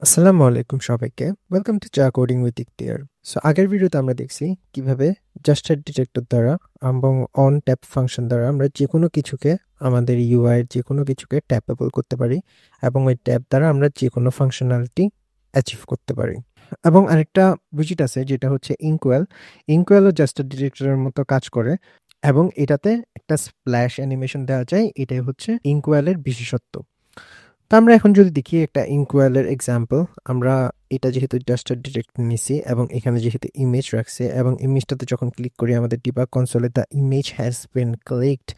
আসসালামু আলাইকুম সবাইকে। ওয়েলকাম টু চা কোডিং উইথ ইখতিয়ার। সো আগের ভিডিওতে আমরা দেখছি কিভাবে জাস্টার ডিটেক্টর দ্বারা এবং অন ট্যাপ ফাংশন দ্বারা আমরা যেকোনো কিছুকে আমাদের ইউআই এর যেকোনো কিছুকে ট্যাপেবল করতে পারি এবং ওই ট্যাপ দ্বারা আমরা যেকোনো ফাংশনালিটি অ্যাচিভ করতে পারি। এবং আরেকটা উইজেট আছে যেটা হচ্ছে ইনকোয়েল। ইনকোয়েলও জাস্টার ডিটেক্টরের মতো কাজ করে এবং এটাতে একটা স্প্ল্যাশ অ্যানিমেশন দেওয়া যায়। এটাই হচ্ছে ইনকোয়েলের বিশেষত্ব। তো আমরা এখন যদি দেখি একটা ইনকোয়ালের এক্সাম্পল, আমরা এটা যেহেতু ডাস্টার ডিটেক্ট নিছি এবং এখানে যেহেতু ইমেজ রাখছে এবং ইমেজটাতে যখন ক্লিক করি আমাদের ডিবাগ কনসোলে the image has been clicked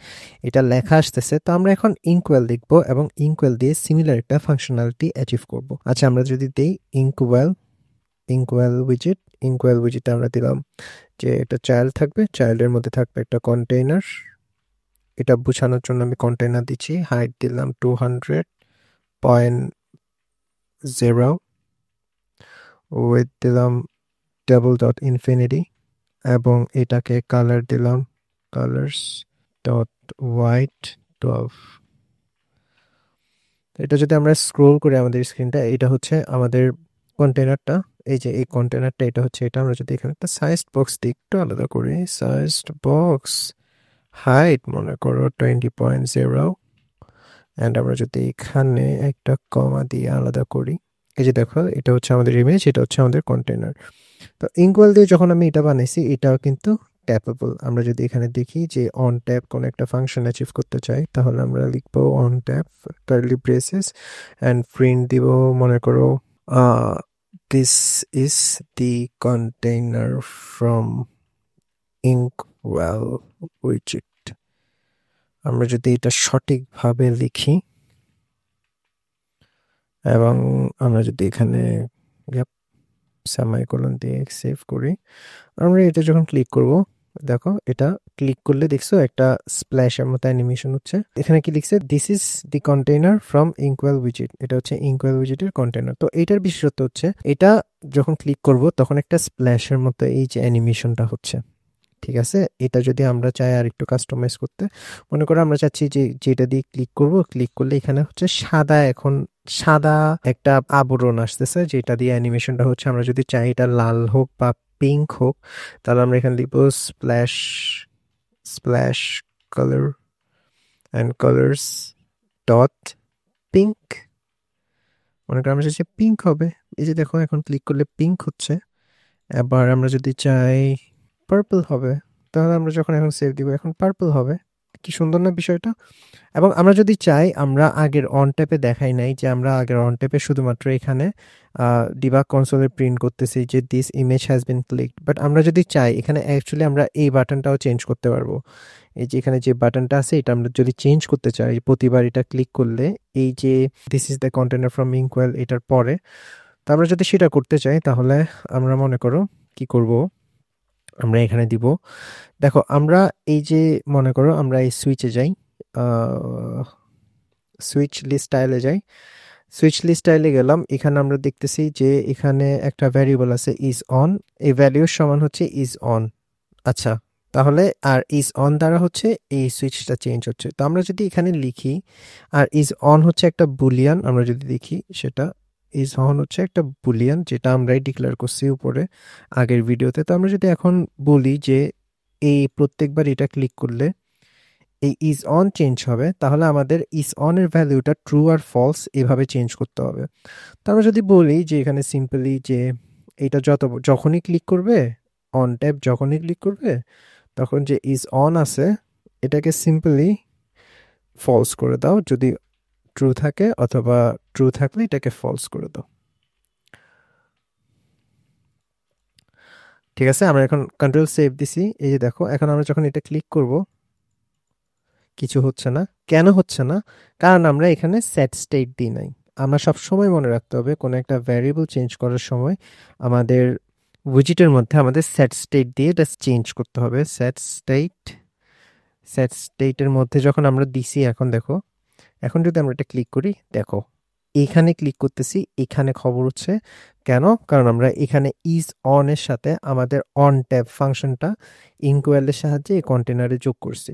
এটা লেখা আসতেছে। তো আমরা এখন ইনকোয়াল দেখব এবং ইনকোয়াল দিয়ে সিমিলার একটা ফাংশনালিটি অ্যাচিভ করব। আচ্ছা, আমরা যদি দেই ইনকোয়াল ইনকোয়াল উইজেট আমরা দিলাম যে একটা চাইল্ড থাকবে, চাইল্ডের মধ্যে থাকবে একটা কন্টেইনার। এটা বোঝানোর জন্য আমি কন্টেইনার দিচ্ছি, হাইট দিলাম 200.0, উইথ দিলাম ডাবল ডট ইনফিনিটি এবং এটাকে কালার দিলাম কালার্স ডট হোয়াইট 12। এটা যদি আমরা স্ক্রোল করি আমাদের স্ক্রিনটা, এটা হচ্ছে আমাদের কন্টেনারটা। এই যে এই কন্টেনারটা এটা হচ্ছে এটা। আমরা যদি এখানে একটা সাইজড বক্স দিই, একটু আলাদা করি, সাইজড বক্স হাইট মনে করো 20.0, অ্যান্ড আমরা যদি এখানে একটা কমা দিয়ে আলাদা করি, এই যে দেখো এটা হচ্ছে আমাদের ইমেজ, এটা হচ্ছে আমাদের কন্টেনার। তো ইনকোয়াল দিয়ে যখন আমি এটা বানাইছি এটাও কিন্তু ট্যাপেবল। আমরা যদি এখানে দেখি যে অন ট্যাপ কোনো একটা ফাংশন অ্যাচিভ করতে চাই তাহলে আমরা লিখবো on tap curly braces and print দিব, মনে করো this is the container from InkWell উইজেট। আমরা যদি এটা সঠিকভাবে লিখি এবং আমরা যদি এখানে সেমাইকোলন দিয়ে সেভ করি, আমরা এটা যখন ক্লিক করব, দেখো এটা ক্লিক করলে দেখছো একটা স্প্ল্যাশের মতো অ্যানিমেশন হচ্ছে। এখানে কি লিখছে, this is the container from InkWell উইজেট। এটা হচ্ছে ইনকোয়াল উইজেটের কন্টেইনার। তো এটার বিশেষত্ব হচ্ছে এটা যখন ক্লিক করব তখন একটা স্প্ল্যাশের মতো এই যে অ্যানিমেশনটা হচ্ছে। ঠিক আছে, এটা যদি আমরা চাই আর একটু কাস্টমাইজ করতে, মনে করো আমরা চাচ্ছি যে যেটা দিয়ে ক্লিক করব, ক্লিক করলে এখানে হচ্ছে সাদা, এখন সাদা একটা আবরণ আসতেছে যেটা দিয়ে অ্যানিমেশনটা হচ্ছে। আমরা যদি চাই এটা লাল হোক বা পিঙ্ক হোক তাহলে আমরা এখানে লিখব splash splash colour and colours dot pink. মনে করো আমরা চাচ্ছি পিঙ্ক হবে, এই যে দেখো এখন ক্লিক করলে পিঙ্ক হচ্ছে। এবার আমরা যদি চাই পার্পল হবে, তাহলে আমরা যখন এখন সেভ দিব এখন পার্পল হবে। কি সুন্দর না বিষয়টা? এবং আমরা যদি চাই, আমরা আগের অন ট্যাপে দেখাই নাই যে আমরা আগের অন ট্যাপে শুধুমাত্র এখানে ডিবাগ কনসোলে প্রিন্ট করতেছি যে this image has been clicked, but আমরা যদি চাই এখানে অ্যাকচুয়ালি আমরা এই বাটনটাও চেঞ্জ করতে পারবো। এই যে এখানে যে বাটনটা আছে এটা আমরা যদি চেঞ্জ করতে চাই, প্রতিবার এটা ক্লিক করলে এই যে this is the container from InkWell এটার পরে, তো আমরা যদি সেটা করতে চাই তাহলে আমরা মনে করো কি করব, আমরা এখানে দিব, দেখো আমরা এই যে মনে করো আমরা এই সুইচে যাই, সুইচ লিস্ট স্টাইলে যাই, সুইচ লিস্ট স্টাইলে গেলাম। এখানে আমরা দেখতেছি যে এখানে একটা ভ্যারিয়েবল আছে ইজ অন, এই ভ্যালিউর সমান হচ্ছে ইজ অন। আচ্ছা, তাহলে আর ইজ অন দ্বারা হচ্ছে এই সুইচটা চেঞ্জ হচ্ছে। তো আমরা যদি এখানে লিখি, আর ইজ অন হচ্ছে একটা বুলিয়ান, আমরা যদি দেখি সেটা ইজ অন হচ্ছে একটা বুলিয়ান যেটা আমরাই ডিক্লেয়ার করছি উপরে আগের ভিডিওতে। তো আমরা যদি এখন বলি যে এই প্রত্যেকবার এটা ক্লিক করলে এই ইজ অন চেঞ্জ হবে, তাহলে আমাদের ইজ অন এর ভ্যালুটা ট্রু আর ফলস এভাবে চেঞ্জ করতে হবে। তো আমরা যদি বলি যে এখানে সিম্পলি যে এটা যখনই ক্লিক করবে, অন ট্যাব যখনই ক্লিক করবে তখন যে ইজ অন আছে এটাকে সিম্পলি ফলস করে দাও যদি ট্রু থাকে, অথবা ট্রু থাকলে এটাকে ফলস করে দাও। ঠিক আছে, আমরা এখন কন্ট্রোল সেভ দিছি। এই যে দেখো এখন আমরা যখন এটা ক্লিক করব কিছু হচ্ছে না। কেন হচ্ছে না? কারণ আমরা এখানে সেট স্টেট দিই নাই। আমরা সব সময় মনে রাখতে হবে কোনো একটা ভ্যারিয়েবল চেঞ্জ করার সময় আমাদের উইজেটের মধ্যে আমাদের সেট স্টেট দিয়ে এটা চেঞ্জ করতে হবে। সেট স্টেটের মধ্যে যখন আমরা দিছি, এখন দেখো, এখন যদি আমরা এটা ক্লিক করি, দেখো এখানে ক্লিক করতেছি, এখানে খবর হচ্ছে। কেন? কারণ আমরা এখানে ইজ অন এর সাথে আমাদের অন ট্যাব ফাংশনটা ইনকোয়ালের সাহায্যে এই কন্টেনারে যোগ করছি।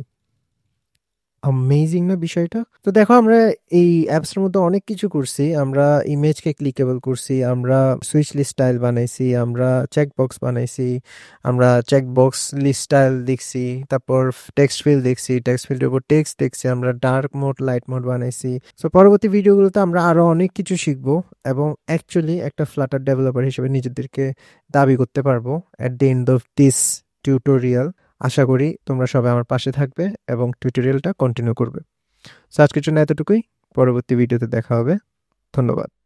অ্যামেজিং না বিষয়টা? তো দেখো আমরা এই অ্যাপসটার মধ্যে অনেক কিছু করছি। আমরা ইমেজকে ক্লিকেবল করছি, আমরা সুইচ লিস্ট স্টাইল বানাইছি, আমরা চেকবক্স বানাইছি, আমরা চেকবক্স লিস্ট স্টাইল দেখছি, তারপর টেক্সট ফিল্ড দেখছি, টেক্সট ফিল্ডের উপর টেক্সট দেখছি, আমরা ডার্ক মোড লাইট মোড বানাইছি। সো পরবর্তী ভিডিওগুলোতে আমরা আরো অনেক কিছু শিখবো এবং অ্যাকচুয়ালি একটা ফ্লাটার ডেভেলপার হিসেবে নিজেদেরকে দাবি করতে পারবো at the end of this tutorial. আশা করি তোমরা সবাই আমার পাশে থাকবে এবং টিউটোরিয়ালটা কন্টিনিউ করবে। সো আজকের জন্য এতটুকুই। পরবর্তী ভিডিওতে দেখা হবে। ধন্যবাদ।